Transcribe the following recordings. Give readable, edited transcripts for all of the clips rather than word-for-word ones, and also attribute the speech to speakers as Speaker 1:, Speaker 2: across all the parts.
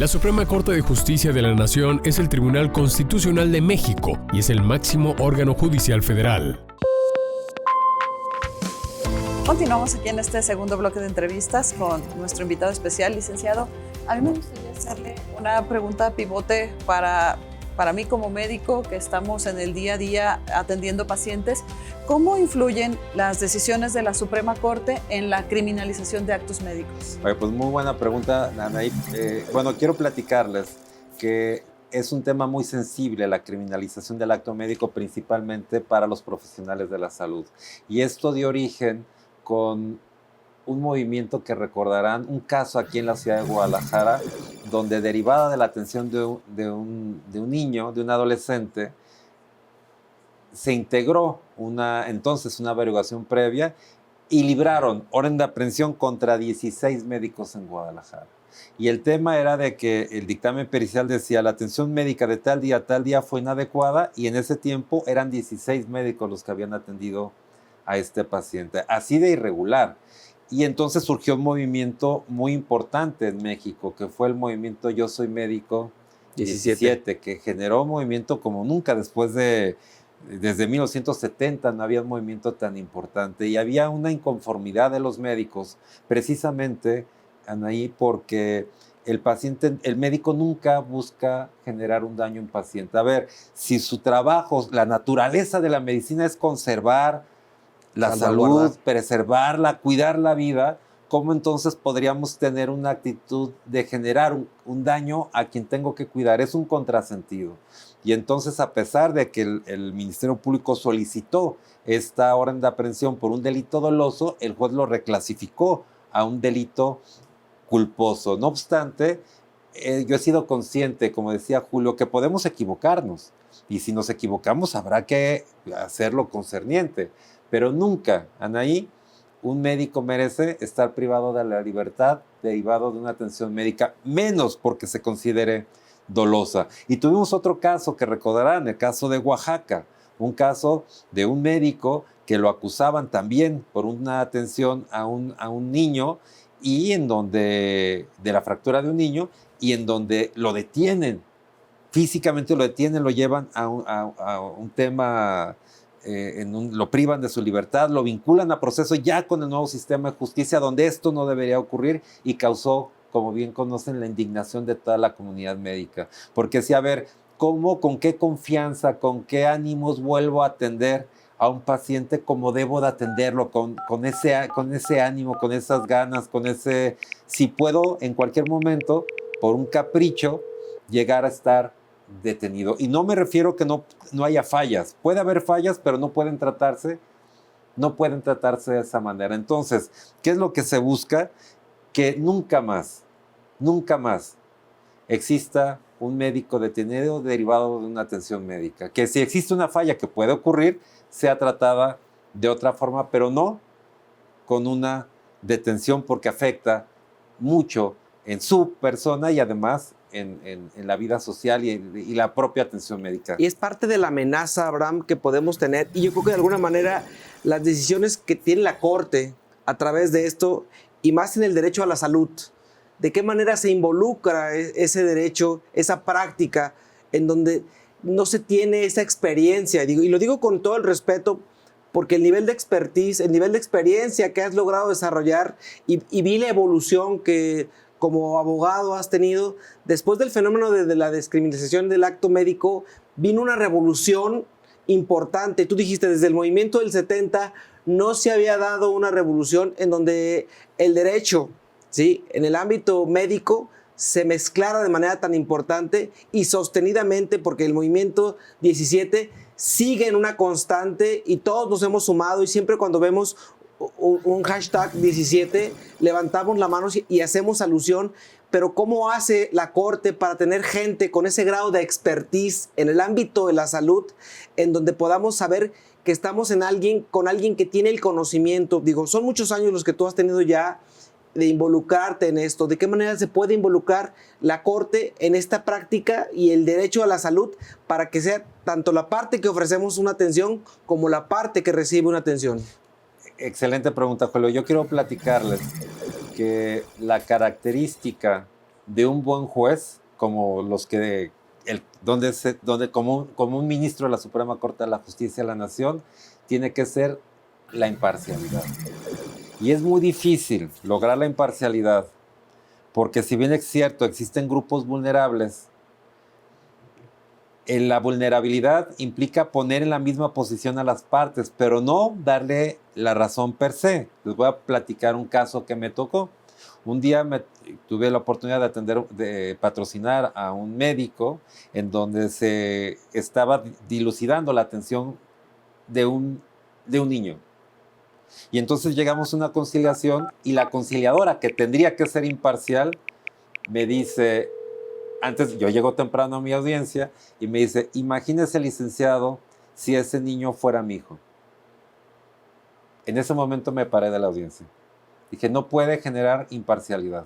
Speaker 1: La Suprema Corte de Justicia de la Nación es el Tribunal Constitucional de México y es el máximo órgano judicial federal.
Speaker 2: Continuamos aquí en este segundo bloque de entrevistas con nuestro invitado especial, licenciado. A mí me gustaría hacerle una pregunta pivote para mí como médico, que estamos en el día a día atendiendo pacientes. ¿Cómo influyen las decisiones de la Suprema Corte en la criminalización de actos médicos?
Speaker 3: Pues muy buena pregunta, Anaí. Bueno, quiero platicarles que es un tema muy sensible la criminalización del acto médico, principalmente para los profesionales de la salud. Y esto dio origen con un movimiento que recordarán, un caso aquí en la ciudad de Guadalajara, donde derivada de la atención de un niño, de un adolescente, se integró entonces una averiguación previa y libraron orden de aprehensión contra 16 médicos en Guadalajara. Y el tema era de que el dictamen pericial decía la atención médica de tal día a tal día fue inadecuada, y en ese tiempo eran 16 médicos los que habían atendido a este paciente, así de irregular. Y entonces surgió un movimiento muy importante en México, que fue el movimiento Yo Soy Médico 17, que generó un movimiento como nunca desde 1970 no había un movimiento tan importante, y había una inconformidad de los médicos, precisamente, Anaí, porque el médico nunca busca generar un daño a un paciente. A ver, si su trabajo, la naturaleza de la medicina es conservar la salud, preservarla, cuidar la vida, ¿cómo entonces podríamos tener una actitud de generar un daño a quien tengo que cuidar? Es un contrasentido. Y entonces, a pesar de que el Ministerio Público solicitó esta orden de aprehensión por un delito doloso, el juez lo reclasificó a un delito culposo. No obstante, yo he sido consciente, como decía Julio, que podemos equivocarnos. Y si nos equivocamos, habrá que hacer lo concerniente. Pero nunca, Anaí, un médico merece estar privado de la libertad derivado de una atención médica, menos porque se considere dolosa. Y tuvimos otro caso que recordarán, el caso de Oaxaca, un caso de un médico que lo acusaban también por una atención a un niño, y en donde, de la fractura de un niño, y en donde lo detienen, físicamente lo detienen, lo llevan a un tema... lo privan de su libertad, lo vinculan a proceso ya con el nuevo sistema de justicia, donde esto no debería ocurrir, y causó, como bien conocen, la indignación de toda la comunidad médica. Porque si, a ver, ¿cómo, con qué confianza, con qué ánimos vuelvo a atender a un paciente como debo de atenderlo, con ese ánimo, con esas ganas, si puedo en cualquier momento, por un capricho, llegar a estar detenido? Y no me refiero que no haya fallas. Puede haber fallas, pero no pueden tratarse de esa manera. Entonces, ¿qué es lo que se busca? Que nunca más exista un médico detenido derivado de una atención médica. Que si existe una falla que puede ocurrir, sea tratada de otra forma, pero no con una detención, porque afecta mucho en su persona y además en la vida social y la propia atención médica.
Speaker 4: Y es parte de la amenaza, Abraham, que podemos tener. Y yo creo que de alguna manera las decisiones que tiene la Corte a través de esto, y más en el derecho a la salud, de qué manera se involucra ese derecho, esa práctica, en donde no se tiene esa experiencia. Y lo digo con todo el respeto, porque el nivel de expertise, el nivel de experiencia que has logrado desarrollar, y vi la evolución que como abogado has tenido, después del fenómeno de la descriminalización del acto médico, vino una revolución importante. Tú dijiste, desde el movimiento del 70 no se había dado una revolución en donde el derecho, ¿sí?, en el ámbito médico se mezclara de manera tan importante y sostenidamente, porque el movimiento 17 sigue en una constante y todos nos hemos sumado, y siempre cuando vemos un hashtag 17 levantamos la mano y hacemos alusión. Pero ¿cómo hace la Corte para tener gente con ese grado de expertise en el ámbito de la salud, en donde podamos saber que estamos con alguien que tiene el conocimiento? Digo, son muchos años los que tú has tenido ya de involucrarte en esto. ¿De qué manera se puede involucrar la Corte en esta práctica y el derecho a la salud para que sea tanto la parte que ofrecemos una atención como la parte que recibe una atención?
Speaker 3: Excelente pregunta, Julio. Yo quiero platicarles que la característica de un buen juez, como los que, como un ministro de la Suprema Corte de la Justicia de la Nación, tiene que ser la imparcialidad. Y es muy difícil lograr la imparcialidad, porque si bien es cierto, existen grupos vulnerables, la vulnerabilidad implica poner en la misma posición a las partes, pero no darle la razón per se. Les voy a platicar un caso que me tocó. Un día tuve la oportunidad de patrocinar a un médico en donde se estaba dilucidando la atención de un niño. Y entonces llegamos a una conciliación y la conciliadora, que tendría que ser imparcial, me dice, antes yo llego temprano a mi audiencia y me dice, imagínese, licenciado, si ese niño fuera mi hijo. En ese momento me paré de la audiencia. Dije, no puede generar imparcialidad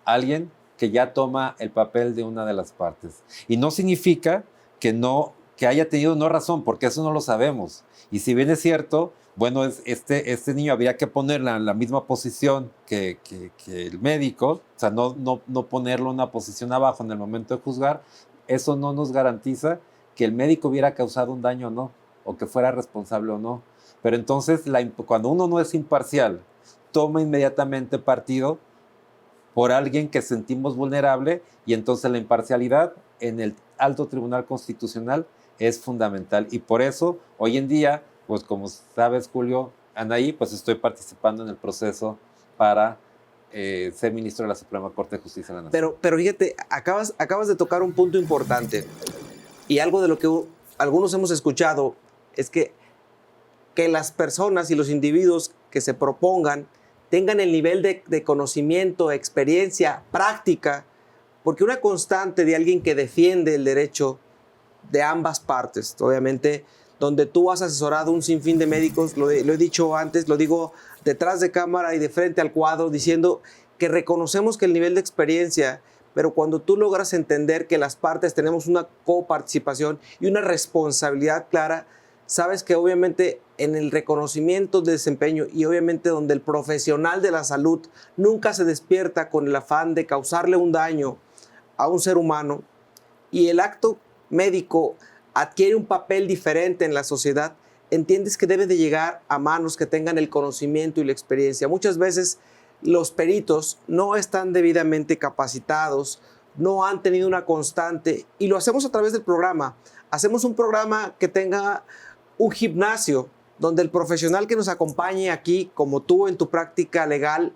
Speaker 3: alguien que ya toma el papel de una de las partes. Y no significa que haya tenido no razón, porque eso no lo sabemos. Y si bien es cierto, bueno, este niño habría que ponerla en la misma posición que el médico, o sea, no ponerlo en una posición abajo en el momento de juzgar. Eso no nos garantiza que el médico hubiera causado un daño o no, o que fuera responsable o no. Pero entonces, cuando uno no es imparcial, toma inmediatamente partido por alguien que sentimos vulnerable, y entonces la imparcialidad en el alto tribunal constitucional es fundamental. Y por eso, hoy en día, pues como sabes, Julio, Anaí, pues estoy participando en el proceso para ser ministro de la Suprema Corte de Justicia de la Nación.
Speaker 4: Pero fíjate, acabas de tocar un punto importante, y algo de lo que algunos hemos escuchado es que las personas y los individuos que se propongan tengan el nivel de conocimiento, experiencia, práctica, porque una constante de alguien que defiende el derecho de ambas partes, obviamente, donde tú has asesorado un sinfín de médicos, lo he dicho antes, lo digo detrás de cámara y de frente al cuadro, diciendo que reconocemos que el nivel de experiencia, pero cuando tú logras entender que las partes tenemos una coparticipación y una responsabilidad clara, sabes que obviamente en el reconocimiento de desempeño, y obviamente donde el profesional de la salud nunca se despierta con el afán de causarle un daño a un ser humano, y el acto médico adquiere un papel diferente en la sociedad, entiendes que debe de llegar a manos que tengan el conocimiento y la experiencia. Muchas veces los peritos no están debidamente capacitados, no han tenido una constante, y lo hacemos a través del programa. Hacemos un programa que tenga un gimnasio donde el profesional que nos acompañe aquí, como tú en tu práctica legal,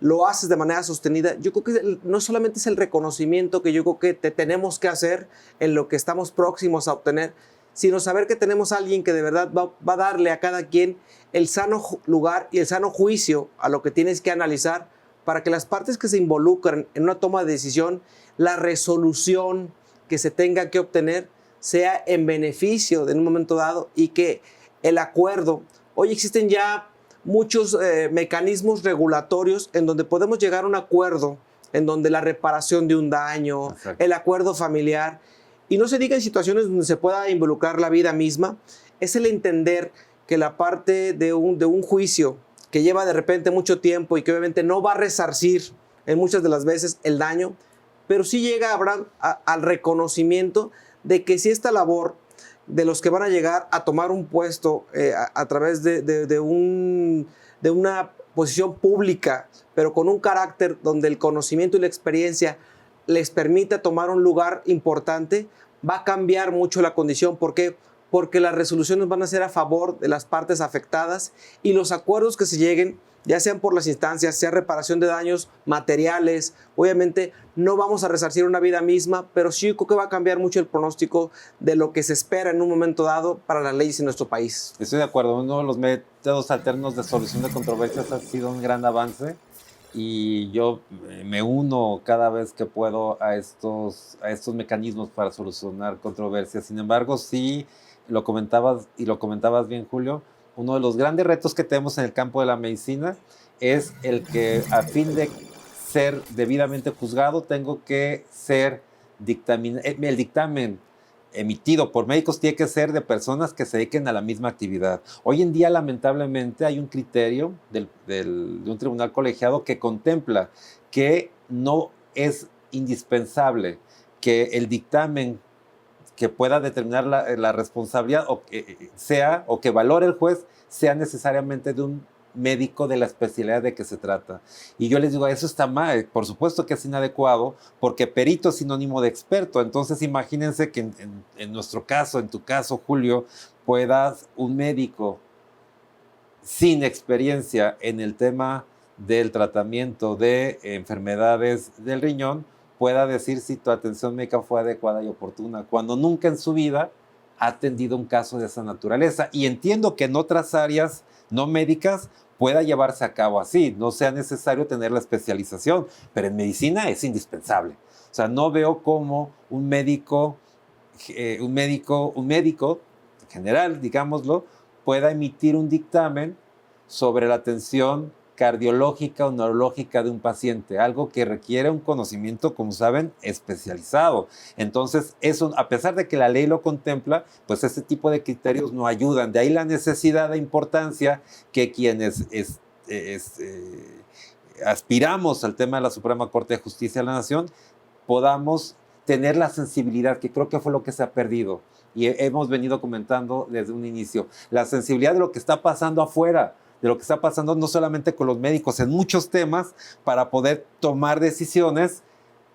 Speaker 4: lo haces de manera sostenida. Yo creo que no solamente es el reconocimiento que yo creo que te tenemos que hacer en lo que estamos próximos a obtener, sino saber que tenemos a alguien que de verdad va a darle a cada quien el sano lugar y el sano juicio a lo que tienes que analizar, para que las partes que se involucran en una toma de decisión, la resolución que se tenga que obtener sea en beneficio de un momento dado, y que el acuerdo, hoy existen ya muchos mecanismos regulatorios en donde podemos llegar a un acuerdo, en donde la reparación de un daño, exacto, el acuerdo familiar, y no se diga en situaciones donde se pueda involucrar la vida misma, es el entender que la parte de un juicio que lleva de repente mucho tiempo y que obviamente no va a resarcir en muchas de las veces el daño, pero sí llega al reconocimiento de que si esta labor de los que van a llegar a tomar un puesto a través de una posición pública, pero con un carácter donde el conocimiento y la experiencia les permita tomar un lugar importante, va a cambiar mucho la condición. ¿Por qué? Porque las resoluciones van a ser a favor de las partes afectadas, y los acuerdos que se lleguen, ya sean por las instancias, sea reparación de daños materiales, obviamente no vamos a resarcir una vida misma, pero sí creo que va a cambiar mucho el pronóstico de lo que se espera en un momento dado para las leyes en nuestro país.
Speaker 3: Estoy de acuerdo, uno de los métodos alternos de solución de controversias ha sido un gran avance, y yo me uno cada vez que puedo a estos mecanismos para solucionar controversias. Sin embargo, sí, lo comentabas bien, Julio, uno de los grandes retos que tenemos en el campo de la medicina es el que, a fin de ser debidamente juzgado, tengo que ser el dictamen emitido por médicos tiene que ser de personas que se dediquen a la misma actividad. Hoy en día, lamentablemente, hay un criterio de un tribunal colegiado que contempla que no es indispensable que el dictamen que pueda determinar la responsabilidad o que valore el juez sea necesariamente de un médico de la especialidad de que se trata. Y yo les digo, eso está mal, por supuesto que es inadecuado, porque perito es sinónimo de experto. Entonces imagínense que en nuestro caso, en tu caso, Julio, puedas un médico sin experiencia en el tema del tratamiento de enfermedades del riñón pueda decir si tu atención médica fue adecuada y oportuna, cuando nunca en su vida ha atendido un caso de esa naturaleza. Y entiendo que en otras áreas no médicas pueda llevarse a cabo así, no sea necesario tener la especialización, pero en medicina es indispensable. O sea, no veo cómo un médico general, digámoslo, pueda emitir un dictamen sobre la atención cardiológica o neurológica de un paciente, algo que requiere un conocimiento, como saben, especializado. Entonces, eso, a pesar de que la ley lo contempla, pues ese tipo de criterios no ayudan. De ahí la necesidad de importancia que quienes aspiramos al tema de la Suprema Corte de Justicia de la Nación podamos tener la sensibilidad, que creo que fue lo que se ha perdido. Y hemos venido comentando desde un inicio, la sensibilidad de lo que está pasando afuera, de lo que está pasando no solamente con los médicos, en muchos temas, para poder tomar decisiones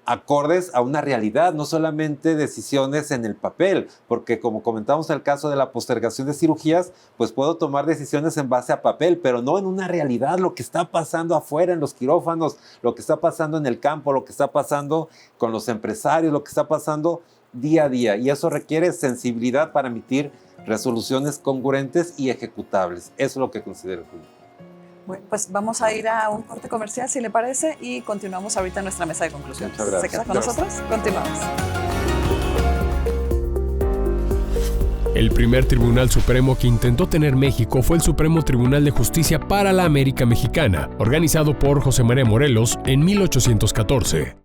Speaker 3: acordes a una realidad, no solamente decisiones en el papel, porque como comentamos en el caso de la postergación de cirugías, pues puedo tomar decisiones en base a papel, pero no en una realidad, lo que está pasando afuera en los quirófanos, lo que está pasando en el campo, lo que está pasando con los empresarios, lo que está pasando día a día, y eso requiere sensibilidad para emitir resoluciones congruentes y ejecutables. Eso es lo que considero, Julio.
Speaker 2: Bueno, pues vamos a ir a un corte comercial, si le parece, y continuamos ahorita en nuestra mesa de conclusiones.
Speaker 3: Muchas gracias.
Speaker 2: ¿Se queda con nosotros? Continuamos.
Speaker 1: El primer Tribunal Supremo que intentó tener México fue el Supremo Tribunal de Justicia para la América Mexicana, organizado por José María Morelos en 1814.